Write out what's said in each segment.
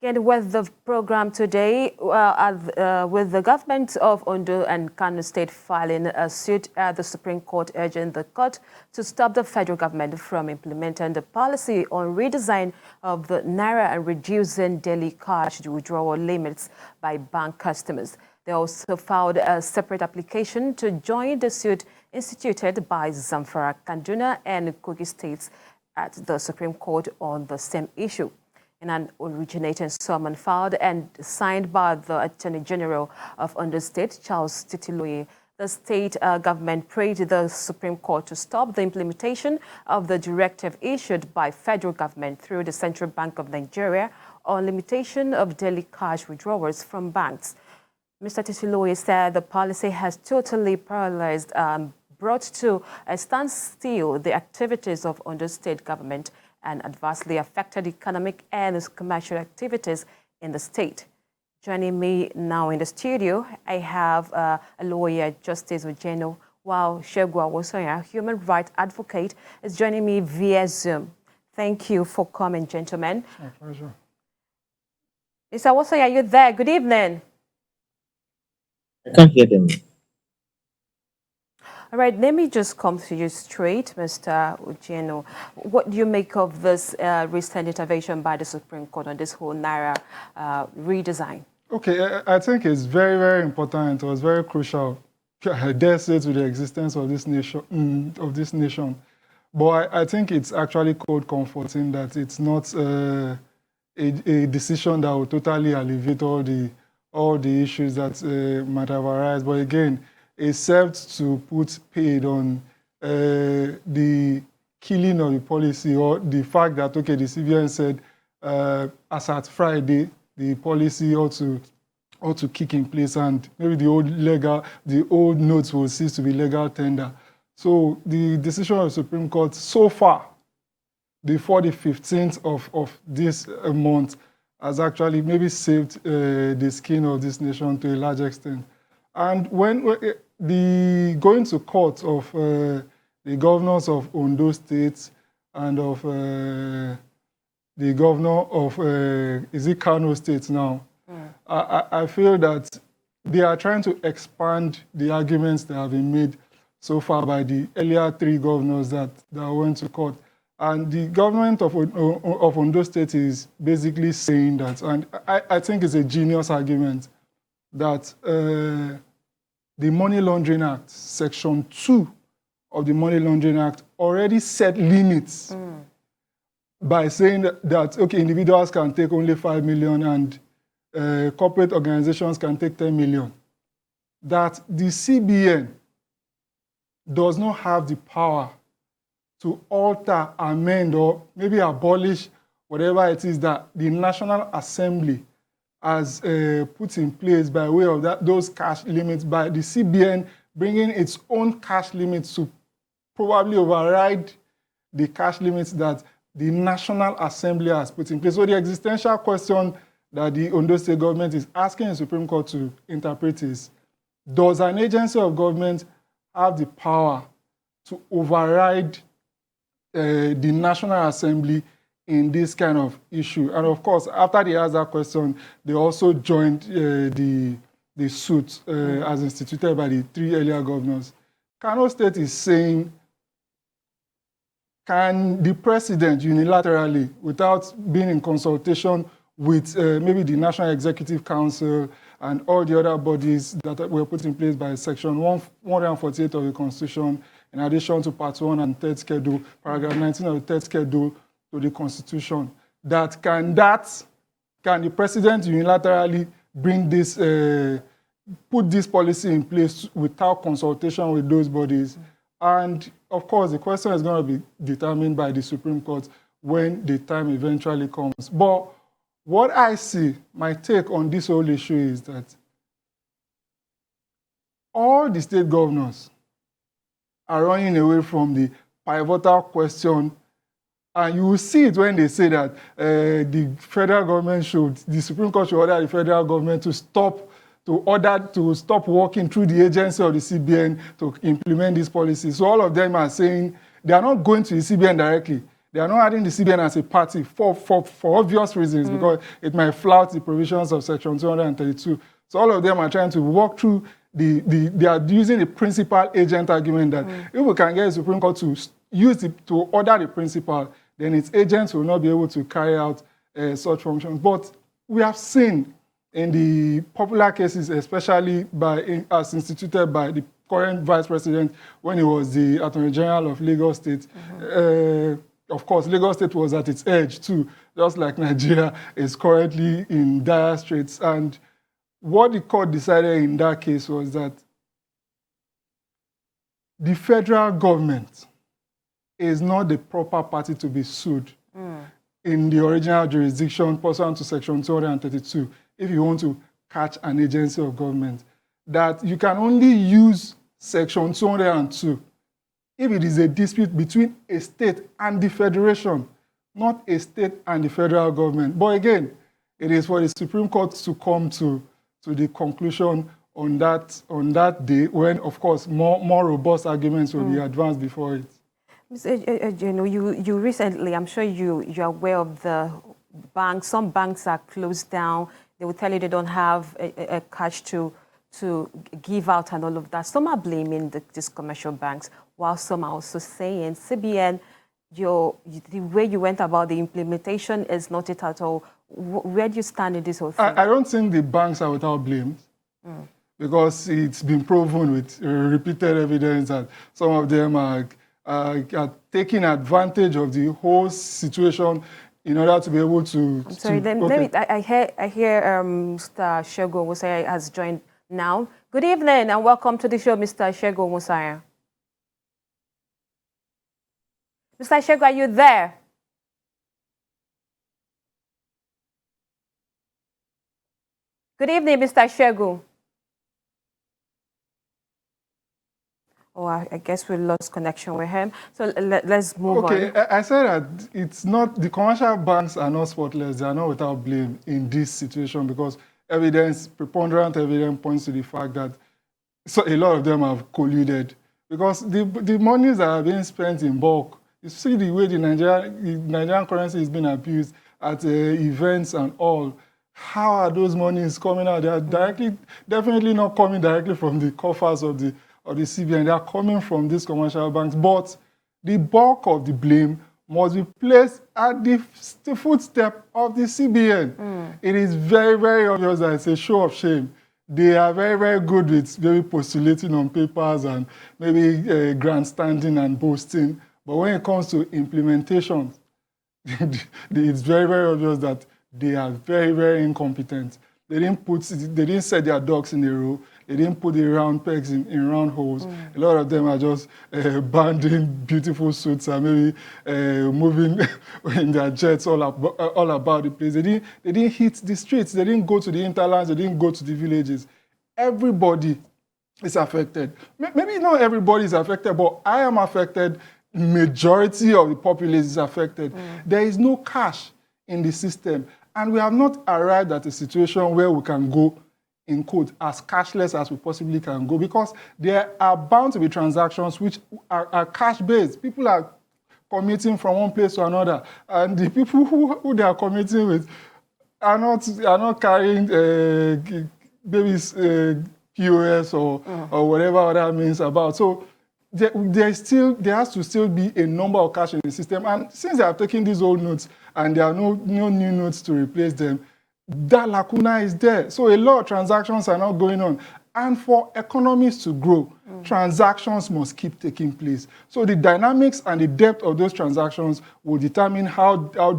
And with the program today, with the government of Ondo and Kano State filing a suit at the Supreme Court urging the court to stop the federal government from implementing the policy on redesign of the Naira and reducing daily cash withdrawal limits by bank customers. They also filed a separate application to join the suit instituted by Zamfara, Kaduna and Kogi states at the Supreme Court on the same issue. In an originating summon filed and signed by the Attorney General of Ondo State, Charles Titiloye, the state government prayed the Supreme Court to stop the implementation of the directive issued by federal government through the Central Bank of Nigeria on limitation of daily cash withdrawals from banks. Mr. Titiloye said the policy has totally paralyzed, brought to a standstill the activities of Ondo State government and adversely affected economic and commercial activities in the state. Joining me now in the studio, I have a lawyer, Justice Ojeno, while Shegwa Wosoya, human rights advocate, is joining me via Zoom. Thank you for coming, gentlemen. My pleasure. Mr. Wosoya, are you there? Good evening. I can't hear them. All right, let me just come to you straight, Mr. Ojeno. What do you make of this recent intervention by the Supreme Court on this whole Naira redesign? Okay, I think it's very, very important. It was very crucial. I dare say to the existence of this nation. But I think it's actually code comforting that it's not a decision that will totally alleviate all the issues that might have arisen. But again, it served to put paid on the killing of the policy, or the fact that, okay, the CBN said as at Friday, the policy ought to kick in place, and maybe the old notes will cease to be legal tender. So the decision of the Supreme Court so far, before the 15th of this month, has actually maybe saved the skin of this nation to a large extent. And when the going to court of the governors of Ondo State and of the governor of, is it Kano State now? I feel that they are trying to expand the arguments that have been made so far by the earlier three governors that went to court. And the government of Ondo State is basically saying that, and I think it's a genius argument, that the Money Laundering Act, Section 2 of the Money Laundering Act, already set limits by saying that, okay, individuals can take only 5 million and corporate organizations can take 10 million. That the CBN does not have the power to alter, amend, or maybe abolish whatever it is that the National Assembly has put in place by way of those cash limits, by the CBN bringing its own cash limits to probably override the cash limits that the National Assembly has put in place. So the existential question that the Ondo State government is asking the Supreme Court to interpret is, does an agency of government have the power to override the National Assembly in this kind of issue? And of course, after they asked that question, they also joined the suit as instituted by the three earlier governors. Kano State is saying, can the president unilaterally, without being in consultation with maybe the National Executive Council and all the other bodies that were put in place by Section 148 of the Constitution, in addition to Part 1 and 3rd Schedule, Paragraph 19 of the 3rd Schedule to the Constitution, can the president unilaterally bring this, put this policy in place without consultation with those bodies? And of course, the question is going to be determined by the Supreme Court when the time eventually comes. But what I see, my take on this whole issue is that all the state governors are running away from the pivotal question. And you will see it when they say that the federal government the Supreme Court should order the federal government to stop working through the agency of the CBN to implement this policy. So all of them are saying they are not going to the CBN directly. They are not adding the CBN as a party for obvious reasons, because it might flout the provisions of Section 232. So all of them are trying to walk through they are using the principal agent argument that if we can get the Supreme Court to use it to order the principal, then its agents will not be able to carry out such functions. But we have seen in the popular cases, especially as instituted by the current vice president when he was the Attorney General of Lagos State. Of course, Lagos State was at its edge too, just like Nigeria is currently in dire straits. And what the court decided in that case was that the federal government is not the proper party to be sued in the original jurisdiction pursuant to Section 232 if you want to catch an agency of government. That you can only use Section 202 if it is a dispute between a state and the federation, not a state and the federal government. But again, it is for the Supreme Court to come to the conclusion on that day when, of course, more robust arguments will be advanced before it. You recently, I'm sure you're aware of the banks. Some banks are closed down. They will tell you they don't have a cash to give out and all of that. Some are blaming these commercial banks, while some are also saying, CBN, the way you went about the implementation is not it at all. Where do you stand in this whole thing? I don't think the banks are without blame, because it's been proven with repeated evidence that some of them are taking advantage of the whole situation in order to be able to... I'm sorry, I hear Mr. Shego Musaya has joined now. Good evening and welcome to the show, Mr. Shego Musaya. Mr. Shego, are you there? Good evening, Mr. Shego. Oh, I guess we lost connection with him. So let's move on. Okay, I said that it's not, the commercial banks are not spotless. They are not without blame in this situation, because preponderant evidence points to the fact that a lot of them have colluded. Because the monies that are being spent in bulk, you see the way the Nigerian currency is being abused at events and all. How are those monies coming out? They are definitely not coming directly from the coffers of the CBN. They are coming from these commercial banks. But the bulk of the blame must be placed at the footstep of the CBN. It is very, very obvious that it's a show of shame. They are very, very good with maybe postulating on papers and maybe grandstanding and boasting. But when it comes to implementation, it's very, very obvious that they are very, very incompetent. They didn't set their ducks in a row. They didn't put the round pegs in round holes. A lot of them are just banding beautiful suits and maybe moving in their jets all about the place. They didn't hit the streets. They didn't go to the hinterlands. They didn't go to the villages. Everybody is affected. Maybe not everybody is affected, but I am affected. Majority of the populace is affected. There is no cash in the system. And we have not arrived at a situation where we can go, in quote, as cashless as we possibly can go, because there are bound to be transactions which are cash-based. People are commuting from one place to another, and the people who they are commuting with are not carrying babies POS or whatever other means about. So there has to still be a number of cash in the system. And since they have taken these old notes and there are no new notes to replace them, that lacuna is there. So a lot of transactions are not going on. And for economies to grow, transactions must keep taking place. So the dynamics and the depth of those transactions will determine how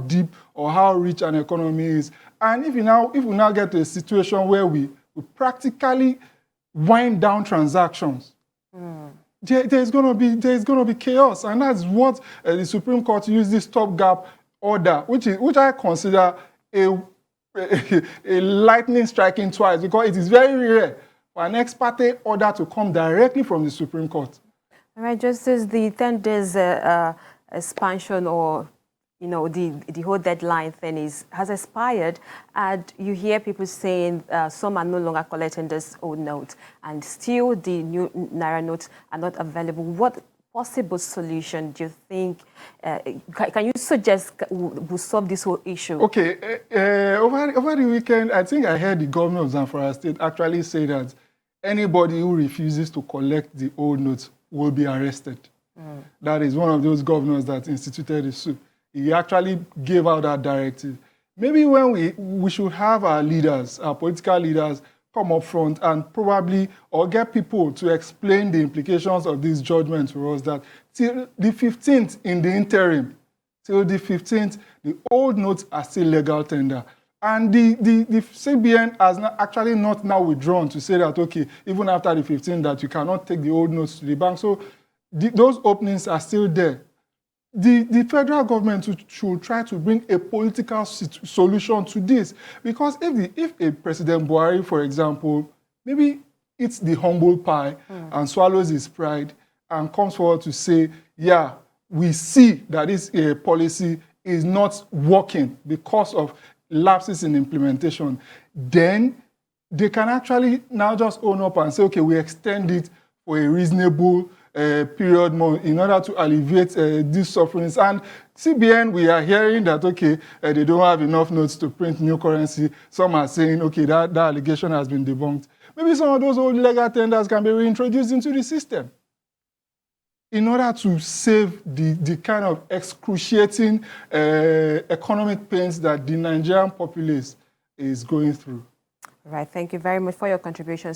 deep or how rich an economy is. And if we now get to a situation where we practically wind down transactions, there's going to be chaos, and that's what the Supreme Court used this stopgap order, which I consider a lightning striking twice, because it is very rare for an ex parte order to come directly from the Supreme Court. All right, Justice, the 10 days expansion, or the whole deadline thing has expired, and you hear people saying some are no longer collecting this old note, and still the new Naira notes are not available. What possible solution do you think, can you suggest will solve this whole issue? Okay, over the weekend, I think I heard the governor of Zamfara State actually say that anybody who refuses to collect the old notes will be arrested. That is one of those governors that instituted the suit. He actually gave out that directive. Maybe when we should have our leaders, our political leaders, come up front and probably, or get people to explain the implications of this judgment to us, that till the 15th in the interim, till the 15th, the old notes are still legal tender. And the CBN has actually not now withdrawn to say that, okay, even after the 15th, that you cannot take the old notes to the bank. So those openings are still there. The federal government should try to bring a political solution to this. Because if a President Buhari, for example, maybe eats the humble pie and swallows his pride and comes forward to say, yeah, we see that this policy is not working because of lapses in implementation, then they can actually now just own up and say, okay, we extend it for a reasonable period more in order to alleviate these sufferings. And CBN, we are hearing that, okay, they don't have enough notes to print new currency. Some are saying, okay, that allegation has been debunked. Maybe some of those old legal tenders can be reintroduced into the system in order to save the kind of excruciating economic pains that the Nigerian populace is going through. Right. Thank you very much for your contributions.